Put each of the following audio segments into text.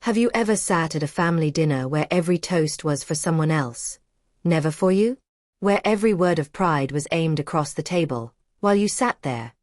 Have you ever sat at a family dinner where every toast was for someone else, never for you? Where every word of pride was aimed across the table, while you sat there,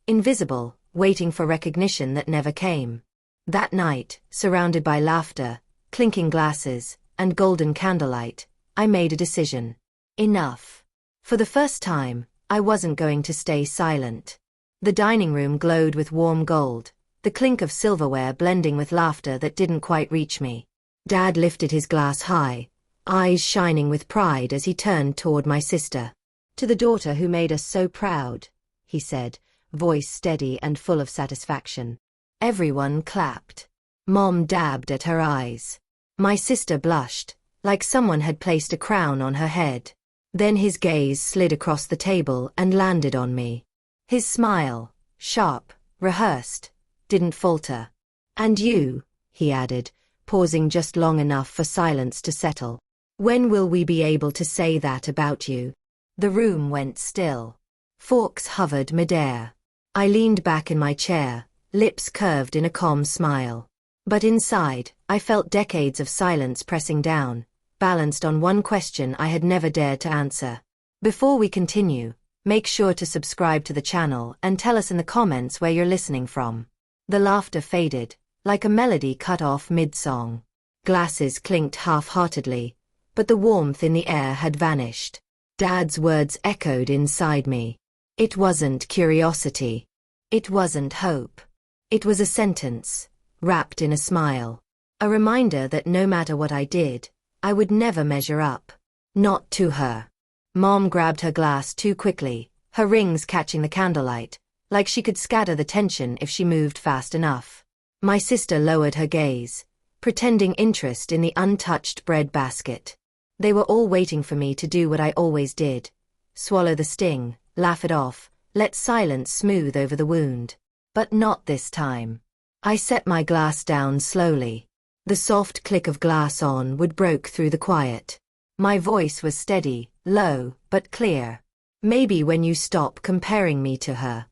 invisible, waiting for recognition that never came? That night, surrounded by laughter, clinking glasses, and golden candlelight, I made a decision. Enough. For the first time, I wasn't going to stay silent. The dining room glowed with warm gold, the clink of silverware blending with laughter that didn't quite reach me. Dad lifted his glass high, eyes shining with pride as he turned toward my sister. "To the daughter who made us so proud," he said, voice steady and full of satisfaction. Everyone clapped. Mom dabbed at her eyes. My sister blushed, like someone had placed a crown on her head. Then his gaze slid across the table and landed on me. His smile, sharp, rehearsed, didn't falter. "And you," he added, pausing just long enough for silence to settle. "When will we be able to say that about you?" The room went still. Forks hovered midair. I leaned back in my chair, lips curved in a calm smile. But inside, I felt decades of silence pressing down, balanced on one question I had never dared to answer. Before we continue, make sure to subscribe to the channel and tell us in the comments where you're listening from. The laughter faded, like a melody cut off mid-song. Glasses clinked half-heartedly, but the warmth in the air had vanished. Dad's words echoed inside me. It wasn't curiosity. It wasn't hope. It was a sentence, wrapped in a smile. A reminder that no matter what I did, I would never measure up. Not to her. Mom grabbed her glass too quickly, her rings catching the candlelight, like she could scatter the tension if she moved fast enough. My sister lowered her gaze, pretending interest in the untouched bread basket. They were all waiting for me to do what I always did. Swallow the sting, laugh it off, let silence smooth over the wound. But not this time. I set my glass down slowly. The soft click of glass on wood broke through the quiet. My voice was steady, low, but clear. "Maybe when you stop comparing me to her."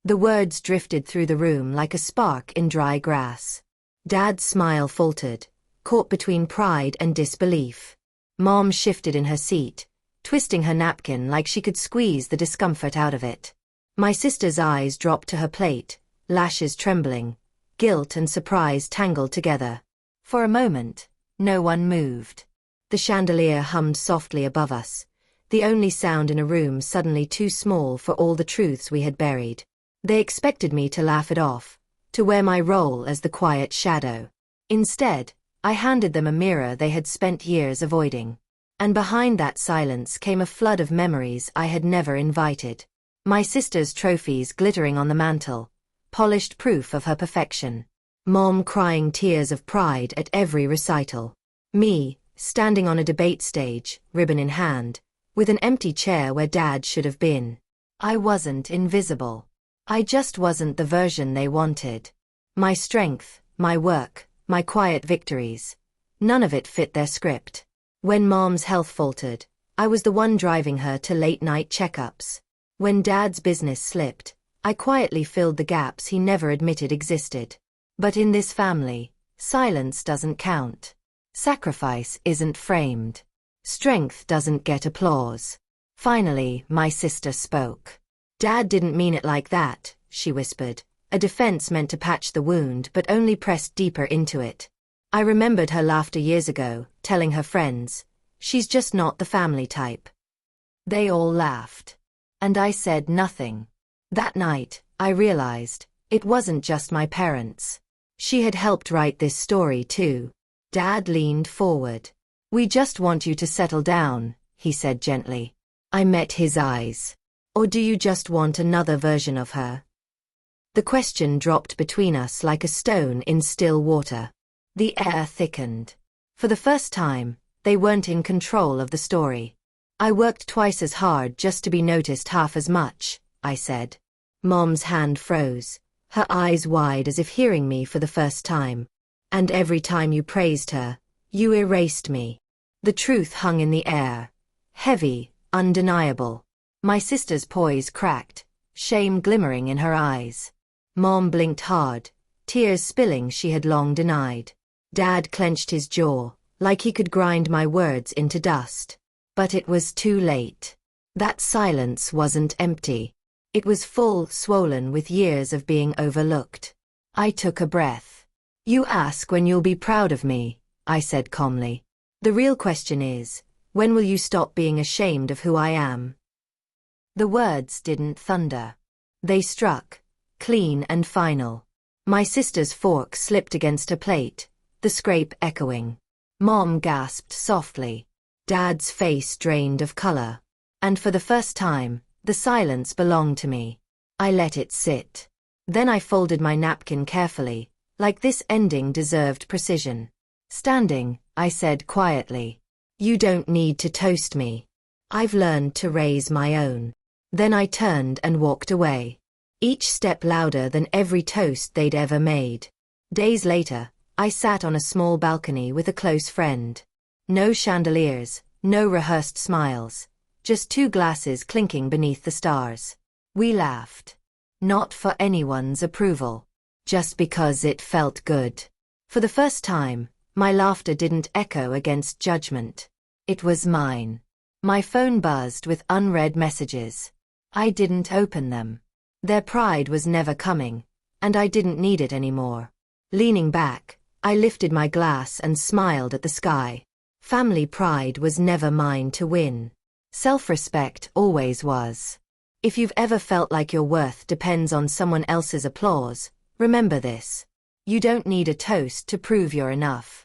The words drifted through the room like a spark in dry grass. Dad's smile faltered, caught between pride and disbelief. Mom shifted in her seat, twisting her napkin like she could squeeze the discomfort out of it. My sister's eyes dropped to her plate, lashes trembling, guilt and surprise tangled together. For a moment, no one moved. The chandelier hummed softly above us, the only sound in a room suddenly too small for all the truths we had buried. They expected me to laugh it off, to wear my role as the quiet shadow. Instead, I handed them a mirror they had spent years avoiding. And behind that silence came a flood of memories I had never invited. My sister's trophies glittering on the mantel, polished proof of her perfection. Mom crying tears of pride at every recital. Me, standing on a debate stage, ribbon in hand, with an empty chair where Dad should have been. I wasn't invisible. I just wasn't the version they wanted. My strength, my work, my quiet victories. None of it fit their script. When Mom's health faltered, I was the one driving her to late-night checkups. When Dad's business slipped, I quietly filled the gaps he never admitted existed. But in this family, silence doesn't count. Sacrifice isn't framed. Strength doesn't get applause. Finally, my sister spoke. "Dad didn't mean it like that," she whispered, a defense meant to patch the wound but only pressed deeper into it. I remembered her laughter years ago, telling her friends, "She's just not the family type." They all laughed. And I said nothing. That night, I realized, it wasn't just my parents. She had helped write this story too. Dad leaned forward. "We just want you to settle down," he said gently. I met his eyes. "Or do you just want another version of her?" The question dropped between us like a stone in still water. The air thickened. For the first time, they weren't in control of the story. "I worked twice as hard just to be noticed half as much," I said. Mom's hand froze, her eyes wide as if hearing me for the first time. "And every time you praised her, you erased me." The truth hung in the air. Heavy, undeniable. My sister's poise cracked, shame glimmering in her eyes. Mom blinked hard, tears spilling she had long denied. Dad clenched his jaw, like he could grind my words into dust. But it was too late. That silence wasn't empty. It was full, swollen with years of being overlooked. I took a breath. You ask when you'll be proud of me, I said calmly. The real question is, when will you stop being ashamed of who I am? The words didn't thunder. They struck, clean and final. My sister's fork slipped against her plate, the scrape echoing. Mom gasped softly. Dad's face drained of color. And for the first time, the silence belonged to me. I let it sit. Then I folded my napkin carefully, like this ending deserved precision. Standing, I said quietly, "You don't need to toast me. I've learned to raise my own." Then I turned and walked away, each step louder than every toast they'd ever made. Days later, I sat on a small balcony with a close friend. No chandeliers, no rehearsed smiles, just two glasses clinking beneath the stars. We laughed. Not for anyone's approval. Just because it felt good. For the first time, my laughter didn't echo against judgment. It was mine. My phone buzzed with unread messages. I didn't open them. Their pride was never coming, and I didn't need it anymore. Leaning back, I lifted my glass and smiled at the sky. Family pride was never mine to win. Self-respect always was. If you've ever felt like your worth depends on someone else's applause, remember this. You don't need a toast to prove you're enough.